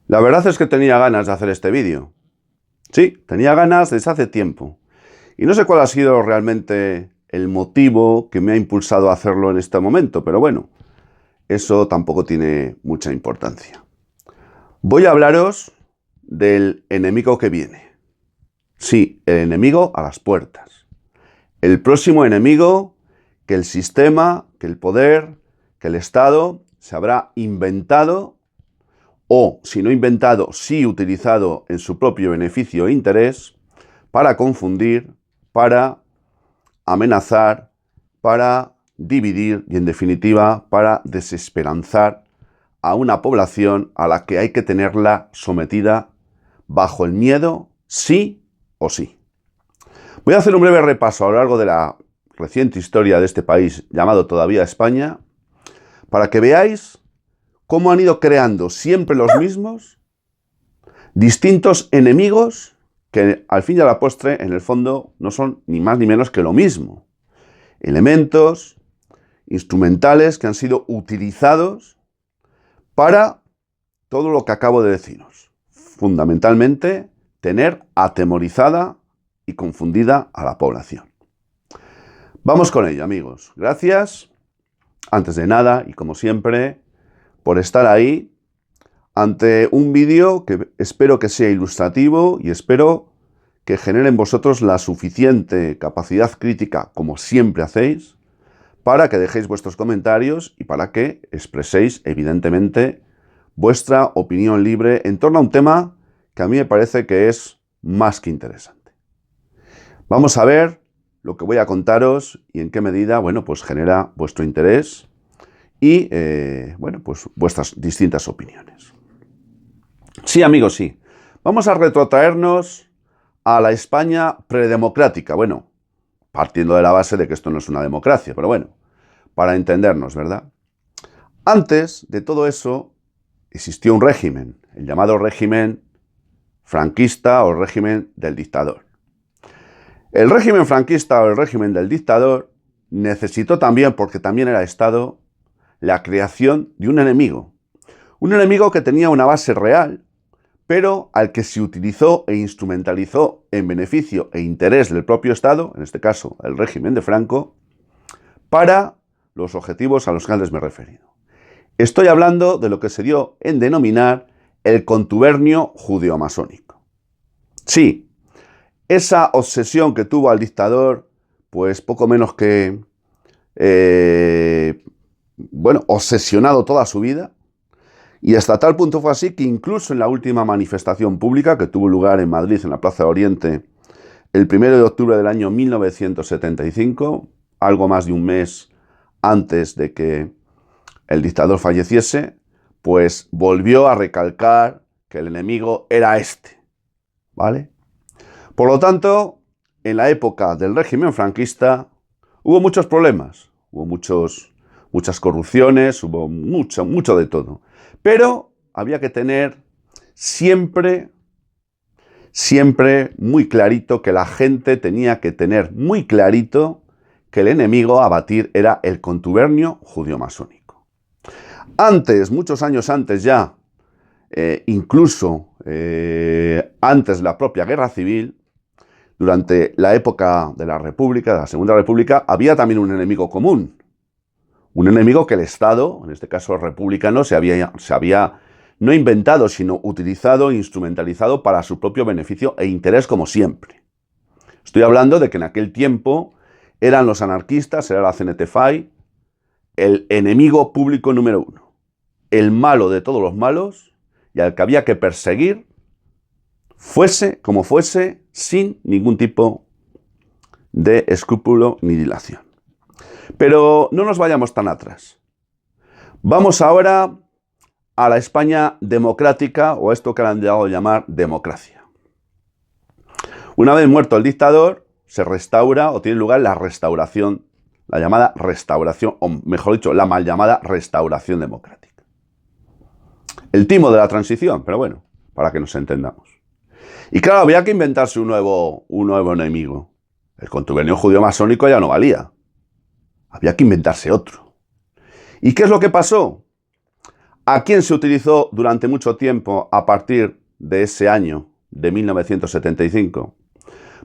La verdad es que tenía ganas de hacer este vídeo. Sí, tenía ganas desde hace tiempo. Y no sé cuál ha sido realmente el motivo que me ha impulsado a hacerlo en este momento, pero bueno, eso tampoco tiene mucha importancia. Voy a hablaros del enemigo que viene. Sí, el enemigo a las puertas. El próximo enemigo que el sistema, que el poder, que el Estado se habrá inventado o, si no inventado, sí utilizado en su propio beneficio e interés para confundir, para amenazar, para dividir y, en definitiva, para desesperanzar a una población a la que hay que tenerla sometida bajo el miedo, sí o sí. Voy a hacer un breve repaso a lo largo de la reciente historia de este país llamado todavía España, para que veáis cómo han ido creando siempre los mismos distintos enemigos que al fin y a la postre, en el fondo, no son ni más ni menos que lo mismo. Elementos instrumentales que han sido utilizados para todo lo que acabo de deciros. Fundamentalmente, tener atemorizada y confundida a la población. Vamos con ello, amigos. Gracias, antes de nada y como siempre, por estar ahí ante un vídeo que espero que sea ilustrativo y espero que genere en vosotros la suficiente capacidad crítica, como siempre hacéis, para que dejéis vuestros comentarios y para que expreséis, evidentemente, vuestra opinión libre en torno a un tema que a mí me parece que es más que interesante. Vamos a ver lo que voy a contaros y en qué medida, bueno, pues genera vuestro interés y, bueno, pues vuestras distintas opiniones. Sí, amigos, sí. Vamos a retrotraernos a la España predemocrática. Bueno, partiendo de la base de que esto no es una democracia, pero bueno, para entendernos, ¿verdad? Antes de todo eso existió un régimen, el llamado régimen franquista o régimen del dictador. El régimen franquista o el régimen del dictador necesitó también, porque también era Estado, la creación de un enemigo que tenía una base real, pero al que se utilizó e instrumentalizó en beneficio e interés del propio Estado, en este caso el régimen de Franco, para los objetivos a los que antes me he referido. Estoy hablando de lo que se dio en denominar el contubernio judeo-masónico. Sí, esa obsesión que tuvo al dictador, pues poco menos que, obsesionado toda su vida, y hasta tal punto fue así que incluso en la última manifestación pública que tuvo lugar en Madrid, en la Plaza de Oriente, el 1 de octubre del año 1975, algo más de un mes antes de que el dictador falleciese, pues volvió a recalcar que el enemigo era este, ¿vale? Por lo tanto, en la época del régimen franquista hubo muchos problemas, hubo muchas corrupciones, hubo mucho de todo. Pero había que tener siempre muy clarito que la gente tenía que tener muy clarito que el enemigo a batir era el contubernio judeo-masónico. Antes, muchos años antes ya, incluso antes de la propia guerra civil, durante la época de la República, de la Segunda República, había también un enemigo común. Un enemigo que el Estado, en este caso republicano, se había no inventado, sino utilizado e instrumentalizado para su propio beneficio e interés, como siempre. Estoy hablando de que en aquel tiempo eran los anarquistas, era la CNT-FAI, el enemigo público número uno, el malo de todos los malos y al que había que perseguir, fuese como fuese, sin ningún tipo de escrúpulo ni dilación. Pero no nos vayamos tan atrás. Vamos ahora a la España democrática, o esto que han llegado a llamar democracia. Una vez muerto el dictador, se restaura o tiene lugar la restauración, la llamada restauración, o mejor dicho, la mal llamada restauración democrática. El timo de la transición, pero bueno, para que nos entendamos. Y claro, había que inventarse un nuevo enemigo. El contubernio judeo-masónico ya no valía. Había que inventarse otro. ¿Y qué es lo que pasó? ¿A quién se utilizó durante mucho tiempo a partir de ese año, de 1975?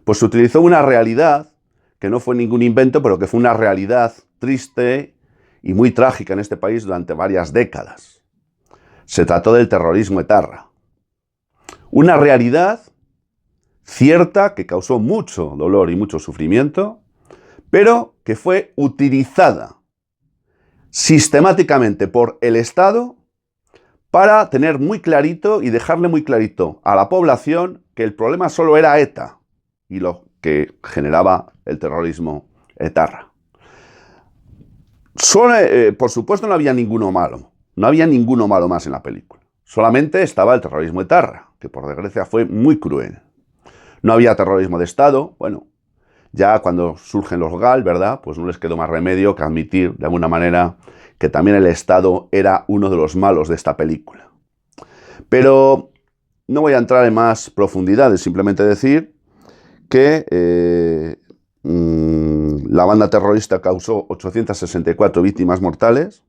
Pues se utilizó una realidad que no fue ningún invento, pero que fue una realidad triste y muy trágica en este país durante varias décadas. Se trató del terrorismo etarra. Una realidad cierta que causó mucho dolor y mucho sufrimiento, pero que fue utilizada sistemáticamente por el Estado para tener muy clarito y dejarle muy clarito a la población que el problema solo era ETA y lo que generaba el terrorismo etarra. Por supuesto no había ninguno malo, no había ninguno malo más en la película. Solamente estaba el terrorismo etarra, que por desgracia fue muy cruel. No había terrorismo de Estado, bueno, ya cuando surgen los GAL, ¿verdad? Pues no les quedó más remedio que admitir de alguna manera que también el Estado era uno de los malos de esta película. Pero no voy a entrar en más profundidades, simplemente decir que la banda terrorista causó 864 víctimas mortales,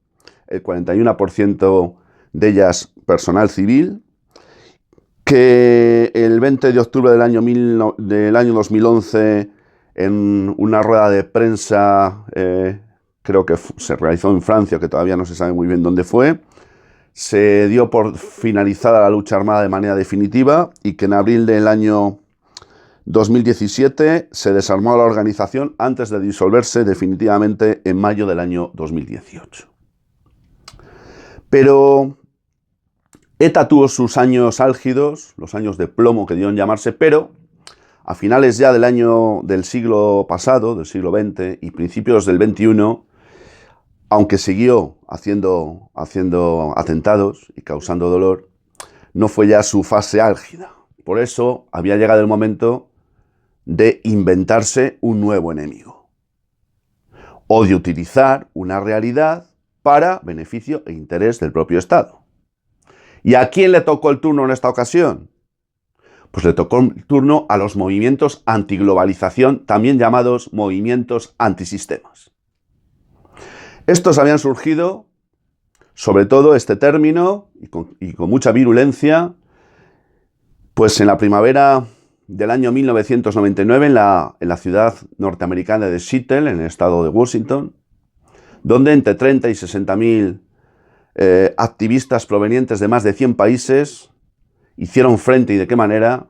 el 41% de ellas personal civil, que el 20 de octubre del año 2011, en una rueda de prensa, creo que se realizó en Francia, que todavía no se sabe muy bien dónde fue, se dio por finalizada la lucha armada de manera definitiva y que en abril del año 2017 se desarmó la organización antes de disolverse definitivamente en mayo del año 2018. Pero ETA tuvo sus años álgidos, los años de plomo que dieron llamarse, pero a finales ya del siglo pasado, del siglo XX y principios del XXI, aunque siguió haciendo atentados y causando dolor, no fue ya su fase álgida. Por eso había llegado el momento de inventarse un nuevo enemigo o de utilizar una realidad para beneficio e interés del propio Estado. ¿Y a quién le tocó el turno en esta ocasión? Pues le tocó el turno a los movimientos antiglobalización, también llamados movimientos antisistemas. Estos habían surgido, sobre todo este término, y con mucha virulencia, pues en la primavera del año 1999 en la ciudad norteamericana de Seattle, en el estado de Washington, donde entre 30 y 60.000 activistas provenientes de más de 100 países hicieron frente, y de qué manera,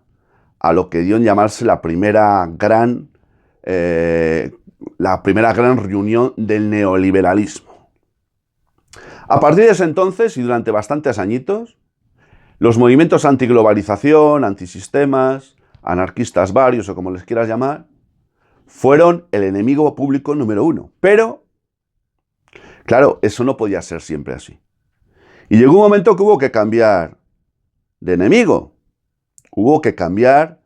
a lo que dio en llamarse la primera gran reunión del neoliberalismo. A partir de ese entonces y durante bastantes añitos, los movimientos antiglobalización, antisistemas, anarquistas varios o como les quieras llamar, fueron el enemigo público número uno. Pero, claro, eso no podía ser siempre así. Y llegó un momento que hubo que cambiar de enemigo. Hubo que cambiar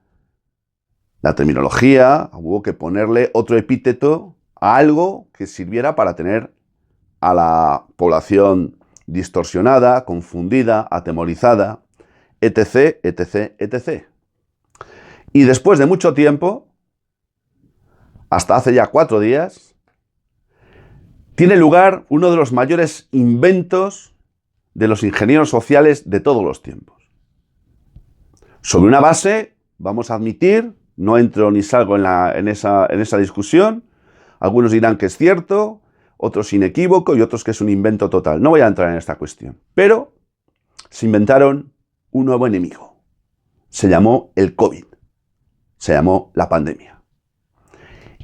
la terminología, hubo que ponerle otro epíteto a algo que sirviera para tener a la población distorsionada, confundida, atemorizada, etc., etc., etc. Y después de mucho tiempo, hasta hace ya 4 días, tiene lugar uno de los mayores inventos de los ingenieros sociales de todos los tiempos. Sobre una base, vamos a admitir, no entro ni salgo en esa discusión, algunos dirán que es cierto, otros inequívoco y otros que es un invento total. No voy a entrar en esta cuestión. Pero se inventaron un nuevo enemigo. Se llamó el COVID. Se llamó la pandemia.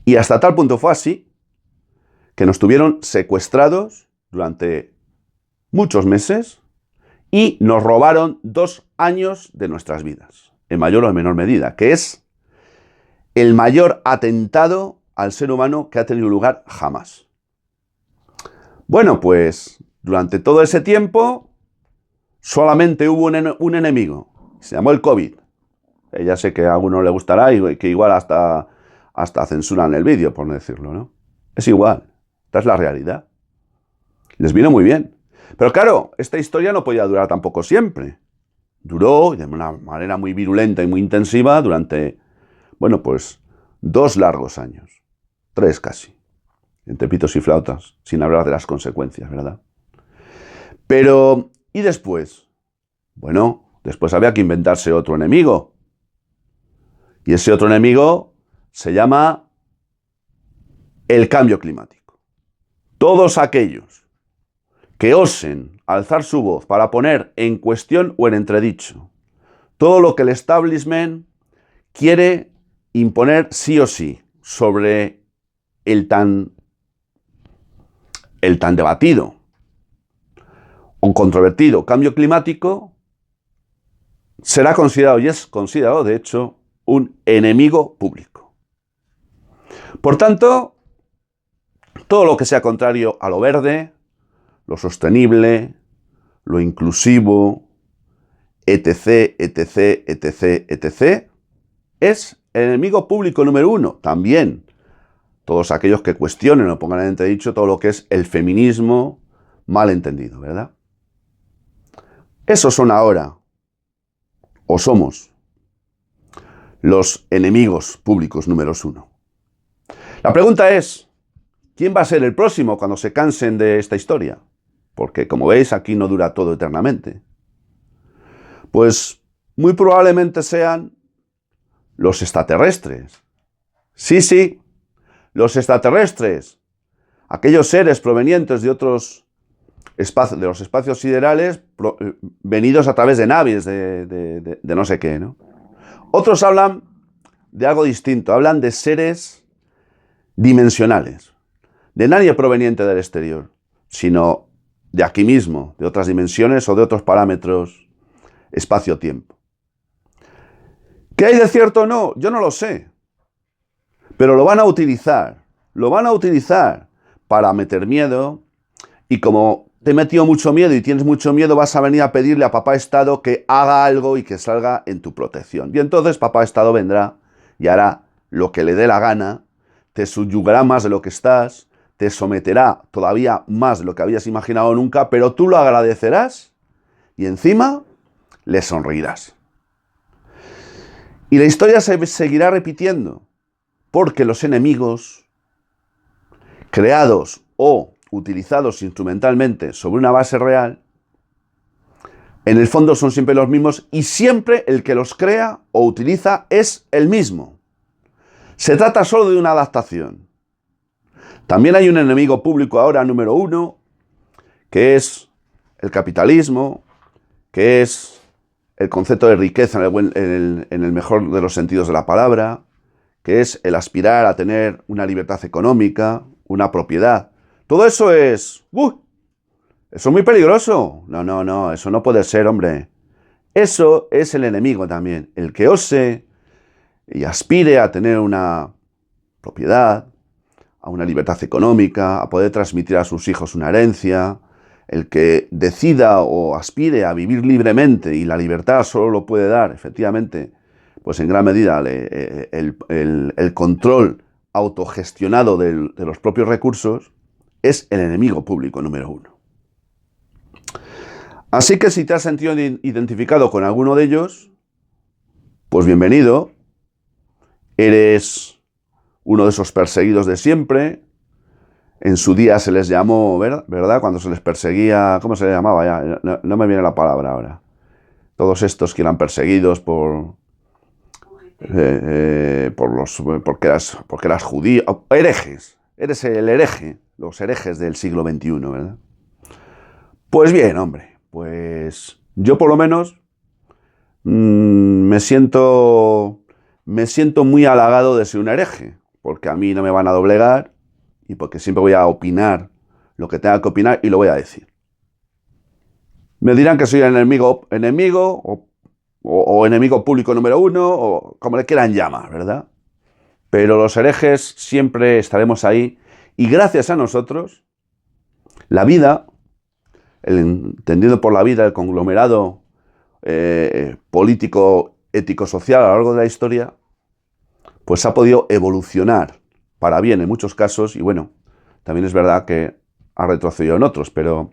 Y hasta tal punto fue así que nos tuvieron secuestrados durante muchos meses y nos robaron 2 años de nuestras vidas, en mayor o menor medida, que es el mayor atentado al ser humano que ha tenido lugar jamás. Bueno, pues durante todo ese tiempo solamente hubo un enemigo, se llamó el COVID. Ya sé que a alguno le gustará y que igual hasta censuran el vídeo, por no decirlo, ¿no? Es igual, esta es la realidad. Les vino muy bien. Pero claro, esta historia no podía durar tampoco siempre. Duró de una manera muy virulenta y muy intensiva durante, bueno, pues 2 largos años. 3 casi. Entre pitos y flautas, sin hablar de las consecuencias, ¿verdad? Pero ¿Y después? Bueno, después había que inventarse otro enemigo. Y ese otro enemigo se llama el cambio climático. Todos aquellos que osen alzar su voz para poner en cuestión o en entredicho todo lo que el establishment quiere imponer sí o sí sobre el tan debatido o controvertido cambio climático, será considerado, y es considerado de hecho, un enemigo público. Por tanto, todo lo que sea contrario a lo verde, lo sostenible, lo inclusivo, etc., etc., etc., etc., es el enemigo público número uno. También todos aquellos que cuestionen o pongan en entredicho todo lo que es el feminismo mal entendido, ¿verdad? Esos son ahora, o somos, los enemigos públicos números uno. La pregunta es, ¿quién va a ser el próximo cuando se cansen de esta historia? Porque, como veis, aquí no dura todo eternamente. Pues muy probablemente sean los extraterrestres. Sí, sí, los extraterrestres. Aquellos seres provenientes de otros espacios, de los espacios siderales, venidos a través de naves, de no sé qué, ¿no? Otros hablan de algo distinto, hablan de seres dimensionales, de nadie proveniente del exterior, sino de aquí mismo, de otras dimensiones o de otros parámetros espacio-tiempo. ¿Qué hay de cierto o no? Yo no lo sé, pero lo van a utilizar para meter miedo, y como te he metido mucho miedo y tienes mucho miedo, vas a venir a pedirle a papá Estado que haga algo y que salga en tu protección. Y entonces papá Estado vendrá y hará lo que le dé la gana, te subyugará más de lo que estás, te someterá todavía más de lo que habías imaginado nunca, pero tú lo agradecerás y encima le sonreirás. Y la historia se seguirá repitiendo, porque los enemigos creados o utilizados instrumentalmente sobre una base real, en el fondo son siempre los mismos y siempre el que los crea o utiliza es el mismo. Se trata solo de una adaptación. También hay un enemigo público ahora número uno, que es el capitalismo, que es el concepto de riqueza en el mejor de los sentidos de la palabra, que es el aspirar a tener una libertad económica, una propiedad. Todo eso es... eso es muy peligroso. No, eso no puede ser, hombre. Eso es el enemigo también. El que ose y aspire a tener una propiedad, a una libertad económica, a poder transmitir a sus hijos una herencia, el que decida o aspire a vivir libremente, y la libertad solo lo puede dar, efectivamente, pues en gran medida el control autogestionado de los propios recursos, es el enemigo público número uno. Así que si te has sentido identificado con alguno de ellos, pues bienvenido. Eres uno de esos perseguidos de siempre. En su día se les llamó, ¿verdad? Cuando se les perseguía, ¿cómo se les llamaba? Ya, no me viene la palabra ahora. Todos estos que eran perseguidos porque eras judío, herejes. Eres el hereje, los herejes del siglo XXI, ¿verdad? Pues bien, hombre, pues yo por lo menos me siento muy halagado de ser un hereje, porque a mí no me van a doblegar y porque siempre voy a opinar lo que tenga que opinar y lo voy a decir. Me dirán que soy el enemigo o enemigo público número uno, o como le quieran llamar, ¿verdad? Pero los herejes siempre estaremos ahí, y gracias a nosotros, la vida, entendido por la vida, el conglomerado político, ético, social a lo largo de la historia, pues ha podido evolucionar para bien en muchos casos, y bueno, también es verdad que ha retrocedido en otros, pero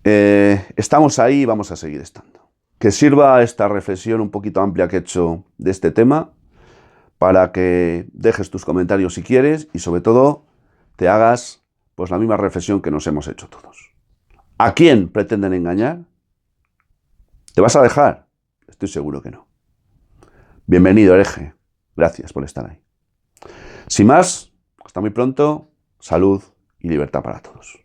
estamos ahí y vamos a seguir estando. Que sirva esta reflexión un poquito amplia que he hecho de este tema para que dejes tus comentarios si quieres, y sobre todo te hagas pues la misma reflexión que nos hemos hecho todos. ¿A quién pretenden engañar? ¿Te vas a dejar? Estoy seguro que no. Bienvenido, hereje. Gracias por estar ahí. Sin más, hasta muy pronto. Salud y libertad para todos.